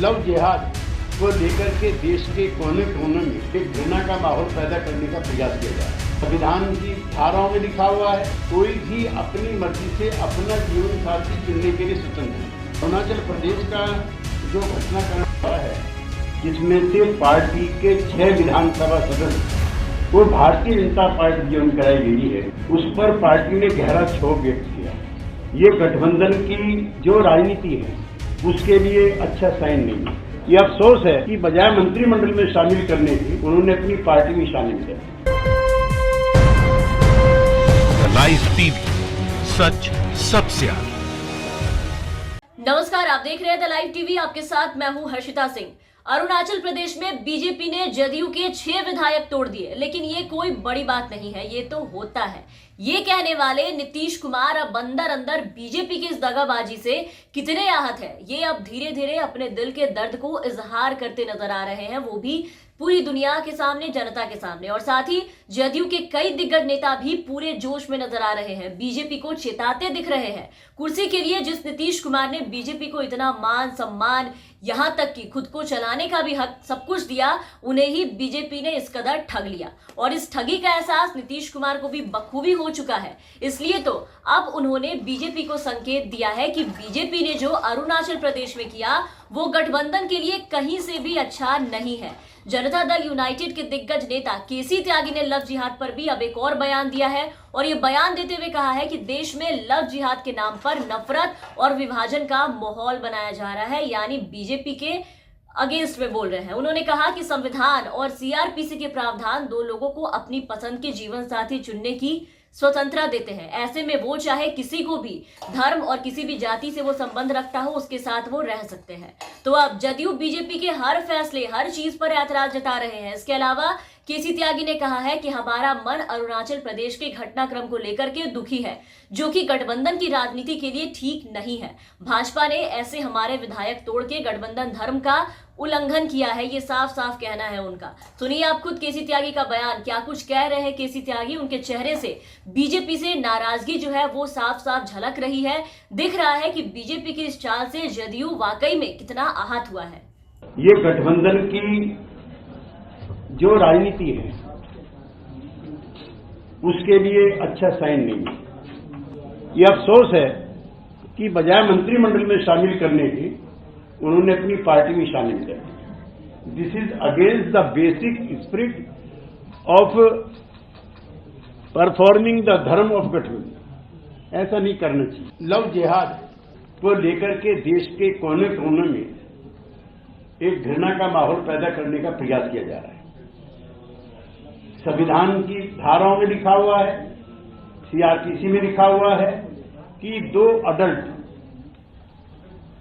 Love जिहाद को लेकर के देश के कोने कोने में एक घृणा का माहौल पैदा करने का प्रयास किया जा रहा है। संविधान की धाराओं में लिखा हुआ है, कोई भी अपनी मर्जी से अपना जीवन साथी चुनने के लिए स्वतंत्र है। अरुणाचल प्रदेश का जो घटनाक्रम हुआ है, जिसमें से पार्टी के 6 विधानसभा सदस्य वो भारतीय जनता पार्टी जो कराई गई है, उस पर पार्टी ने गहरा क्षोभ व्यक्त किया। ये गठबंधन की जो राजनीति है उसके लिए अच्छा साइन नहीं है। ये अफसोस है कि बजाय मंत्रिमंडल में शामिल करने की उन्होंने अपनी पार्टी में शामिल किया। लाइव टीवी, सच सबसे आगे। नमस्कार, आप देख रहे हैं द लाइव टीवी। आपके साथ मैं हूं हर्षिता सिंह। अरुणाचल प्रदेश में बीजेपी ने जदयू के 6 विधायक तोड़ दिए, लेकिन ये कोई बड़ी बात नहीं है, ये तो होता है। ये कहने वाले नीतीश कुमार अब अंदर अंदर बीजेपी की इस दगाबाजी से कितने आहत है, ये अब धीरे धीरे अपने दिल के दर्द को इजहार करते नजर आ रहे हैं, वो भी पूरी दुनिया के सामने, जनता के सामने। और साथ ही जदयू के कई दिग्गज नेता भी पूरे जोश में नजर आ रहे हैं, बीजेपी को चेताते दिख रहे हैं। कुर्सी के लिए जिस नीतीश कुमार ने बीजेपी को इतना मान सम्मान, यहां तक कि खुद को चलाने का भी हक, सब कुछ दिया, उन्हें ही बीजेपी ने इस कदर ठग लिया। और इस ठगी का एहसास नीतीश कुमार को भी बखूबी हो चुका है। इसलिए तो अब उन्होंने बीजेपी को संकेत दिया है कि बीजेपी ने जो अरुणाचल प्रदेश में किया वो गठबंधन के लिए कहीं से भी अच्छा नहीं है। जनता दल यूनाइटेड के दिग्गज नेता केसी त्यागी ने लव जिहाद पर भी अब एक और बयान दिया है, और ये बयान देते हुए कहा है कि देश में लव जिहाद के नाम पर नफरत और विभाजन का माहौल बनाया जा रहा है, यानी बीजेपी के अगेंस्ट में बोल रहे हैं। उन्होंने कहा कि संविधान और सीआरपीसी के प्रावधान दो लोगों को अपनी पसंद के जीवन साथी चुनने की स्वतंत्रता देते हैं। ऐसे में वो चाहे किसी को भी धर्म और किसी भी जाति से वो संबंध रखता हो, उसके साथ वो रह सकते हैं। तो अब जदयू बीजेपी के हर फैसले, हर चीज पर ऐतराज जता रहे हैं। इसके अलावा केसी त्यागी ने कहा है कि हमारा मन अरुणाचल प्रदेश के घटनाक्रम को लेकर के दुखी है, जो कि गठबंधन की राजनीति के लिए ठीक नहीं है। भाजपा ने ऐसे हमारे विधायक तोड़ के गठबंधन धर्म का उल्लंघन किया है, ये साफ साफ कहना है उनका। सुनिए आप खुद केसी त्यागी का बयान, क्या कुछ कह रहे हैं केसी त्यागी। उनके चेहरे से बीजेपी से नाराजगी जो है वो साफ साफ झलक रही है। दिख रहा है कि बीजेपी की इस चाल से जदयू वाकई में कितना आहत हुआ है। ये गठबंधन की जो राजनीति है उसके लिए अच्छा साइन नहीं है। ये अफसोस है कि बजाय मंत्रिमंडल में शामिल करने की उन्होंने अपनी पार्टी में शामिल कर दिया। This is against the basic spirit of performing the धर्म ऑफ गठबंधन। ऐसा नहीं करना चाहिए। लव जिहाद को लेकर के देश के कोने कोने में एक घृणा का माहौल पैदा करने का प्रयास किया जा रहा है। संविधान की धाराओं में लिखा हुआ है, सीआरपीसी में लिखा हुआ है कि 2 अडल्ट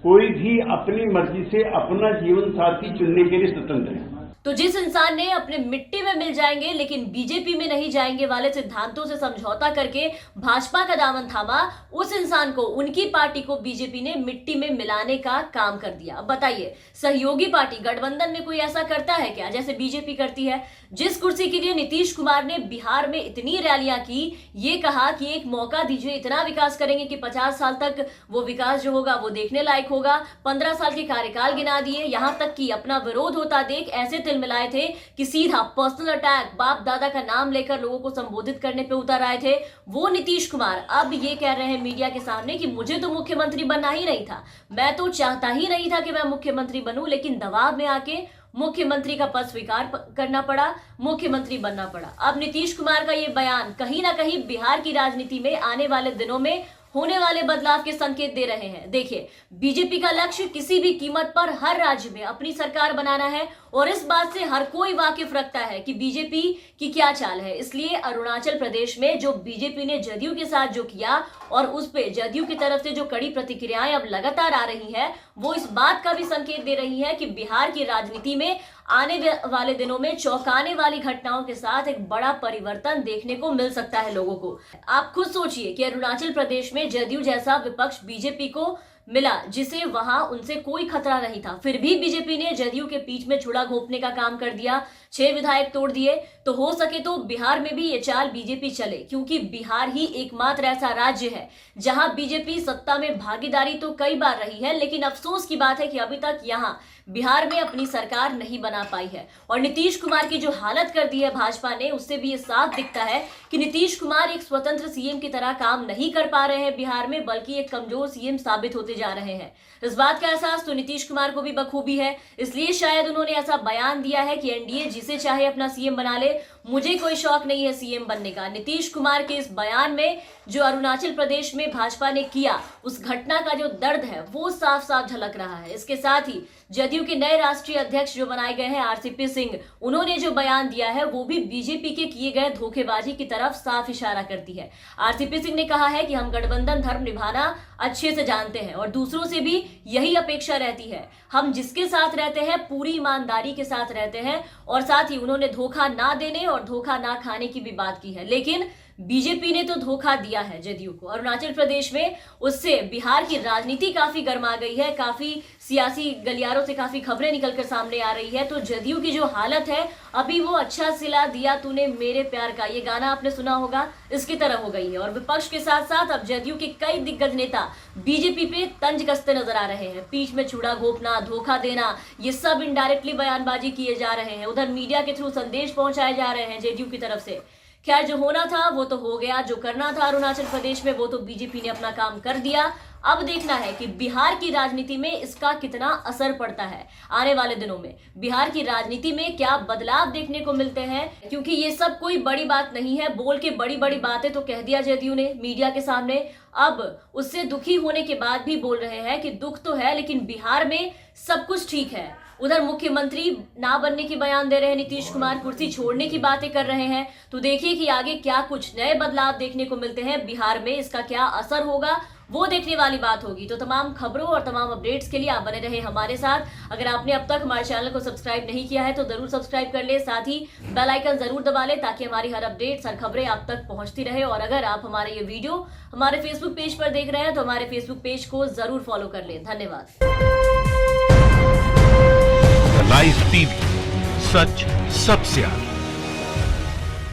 कोई भी अपनी मर्जी से अपना जीवन साथी चुनने के लिए स्वतंत्र है। तो जिस इंसान ने अपने मिट्टी में मिल जाएंगे लेकिन बीजेपी में नहीं जाएंगे वाले सिद्धांतों से समझौता करके भाजपा का दामन थामा, उस इंसान को, उनकी पार्टी को बीजेपी ने मिट्टी में मिलाने का काम कर दिया। अब बताइए, सहयोगी पार्टी गठबंधन में कोई ऐसा करता है क्या जैसे बीजेपी करती है? जिस कुर्सी के लिए नीतीश कुमार ने बिहार में इतनी रैलियां की, ये कहा कि एक मौका दीजिए, इतना विकास करेंगे कि 50 साल तक वो विकास जो होगा वो देखने लायक होगा। 15 साल के कार्यकाल गिना दिए, यहां तक कि अपना विरोध होता देख ऐसे तिल मिलाए थे कि सीधा पर्सनल अटैक, बाप दादा का नाम लेकर लोगों को संबोधित करने पे उतर आए थे। वो नीतीश कुमार अब ये कह रहे हैं मीडिया के सामने कि मुझे तो मुख्यमंत्री बनना ही नहीं था, मैं तो चाहता ही नहीं था कि मैं मुख्यमंत्री बनूं, लेकिन दबाव में आके मुख्यमंत्री का पद स्वीकार करना पड़ा, मुख्यमंत्री बनना पड़ा। अब नीतीश कुमार का ये बयान कहीं ना कहीं बिहार की राजनीति में आने वाले दिनों में होने वाले बदलाव के संकेत दे रहे हैं। देखिए, बीजेपी का लक्ष्य किसी भी कीमत पर हर राज्य में अपनी सरकार बनाना है, और इस बात से हर कोई वाकिफ रखता है कि बीजेपी की क्या चाल है। इसलिए अरुणाचल प्रदेश में जो बीजेपी ने जदयू के साथ जो किया, और उस पे जदयू की तरफ से जो कड़ी प्रतिक्रियाएं अब लगातार आ रही है, वो इस बात का भी संकेत दे रही है कि बिहार की राजनीति में आने वाले दिनों में चौंकाने वाली घटनाओं के साथ एक बड़ा परिवर्तन देखने को मिल सकता है लोगों को। आप खुद सोचिए कि अरुणाचल प्रदेश में जदयू जैसा विपक्ष बीजेपी को मिला, जिसे वहां उनसे कोई खतरा नहीं था, फिर भी बीजेपी ने जदयू के बीच में छुड़ा घोंपने का काम कर दिया, 6 विधायक तोड़ दिए। तो हो सके तो बिहार में भी ये चाल बीजेपी चले, क्योंकि बिहार ही एकमात्र ऐसा राज्य है जहां बीजेपी सत्ता में भागीदारी तो कई बार रही है, लेकिन अफसोस की बात है कि अभी तक यहां बिहार में अपनी सरकार नहीं बना पाई है। और नीतीश कुमार की जो हालत कर दी है भाजपा ने, उससे भी ये साफ दिखता है कि नीतीश कुमार एक स्वतंत्र सीएम की तरह काम नहीं कर पा रहे हैं बिहार में, बल्कि एक कमजोर सीएम साबित होते जा रहे हैं। इस बात का एहसास तो नीतीश कुमार को भी बखूबी है, इसलिए शायद उन्होंने ऐसा बयान दिया है कि एनडीए जिसे चाहे अपना सीएम बना ले, मुझे कोई शौक नहीं है सीएम बनने का। नीतीश कुमार के इस बयान में जो अरुणाचल प्रदेश में भाजपा ने किया, उस घटना का जो दर्द है वो साफ साफ झलक रहा है। इसके साथ ही जदयू के नए राष्ट्रीय अध्यक्ष जो बनाए गए हैं आरसीपी सिंह, उन्होंने जो बयान दिया है वो भी बीजेपी के किए गए धोखेबाजी की तरफ साफ इशारा करती है। आरसीपी सिंह ने कहा है कि हम गठबंधन धर्म निभाना अच्छे से जानते हैं और दूसरों से भी यही अपेक्षा रहती है। हम जिसके साथ रहते हैं पूरी ईमानदारी के साथ रहते हैं, और साथ ही उन्होंने धोखा ना देने और धोखा ना खाने की भी बात की है। लेकिन बीजेपी ने तो धोखा दिया है जदयू को अरुणाचल प्रदेश में, उससे बिहार की राजनीति काफी गर्मा गई है, काफी सियासी गलियारों से काफी खबरें निकलकर सामने आ रही है। तो जदयू की जो हालत है अभी वो अच्छा सिला दिया तूने मेरे प्यार का, ये गाना आपने सुना होगा, इसकी तरह हो गई है। और विपक्ष के साथ साथ अब जदयू के कई दिग्गज नेता बीजेपी पे तंज कसते नजर आ रहे हैं। पीठ में छुरा घोंपना, धोखा देना, ये सब इनडायरेक्टली बयानबाजी किए जा रहे हैं। उधर मीडिया के थ्रू संदेश पहुंचाए जा रहे हैं जदयू की तरफ से। खैर, जो होना था वो तो हो गया, जो करना था अरुणाचल प्रदेश में वो तो बीजेपी ने अपना काम कर दिया। अब देखना है कि बिहार की राजनीति में इसका कितना असर पड़ता है। आने वाले दिनों में बिहार की राजनीति में क्या बदलाव देखने को मिलते हैं, क्योंकि ये सब कोई बड़ी बात नहीं है। बोल के बड़ी बड़ी बातें तो कह दिया जदयू ने मीडिया के सामने, अब उससे दुखी होने के बाद भी बोल रहे हैं कि दुख तो है लेकिन बिहार में सब कुछ ठीक है। उधर मुख्यमंत्री ना बनने की बयान दे रहे हैं नीतीश कुमार, कुर्सी छोड़ने की बातें कर रहे हैं। तो देखिए कि आगे क्या कुछ नए बदलाव देखने को मिलते हैं बिहार में, इसका क्या असर होगा वो देखने वाली बात होगी। तो तमाम खबरों और तमाम अपडेट्स के लिए आप बने रहे हमारे साथ। अगर आपने अब तक हमारे चैनल को सब्सक्राइब नहीं किया है तो जरूर सब्सक्राइब कर ले, साथ ही बेल आइकन जरूर दबा ले ताकि हमारी हर अपडेट्स, हर खबरें आप तक पहुंचती रहे। और अगर आप हमारे ये वीडियो हमारे फेसबुक पेज पर देख रहे हैं तो हमारे फेसबुक पेज को जरूर फॉलो कर ले। धन्यवाद। लाइव टीवी, सच सबसे आगे।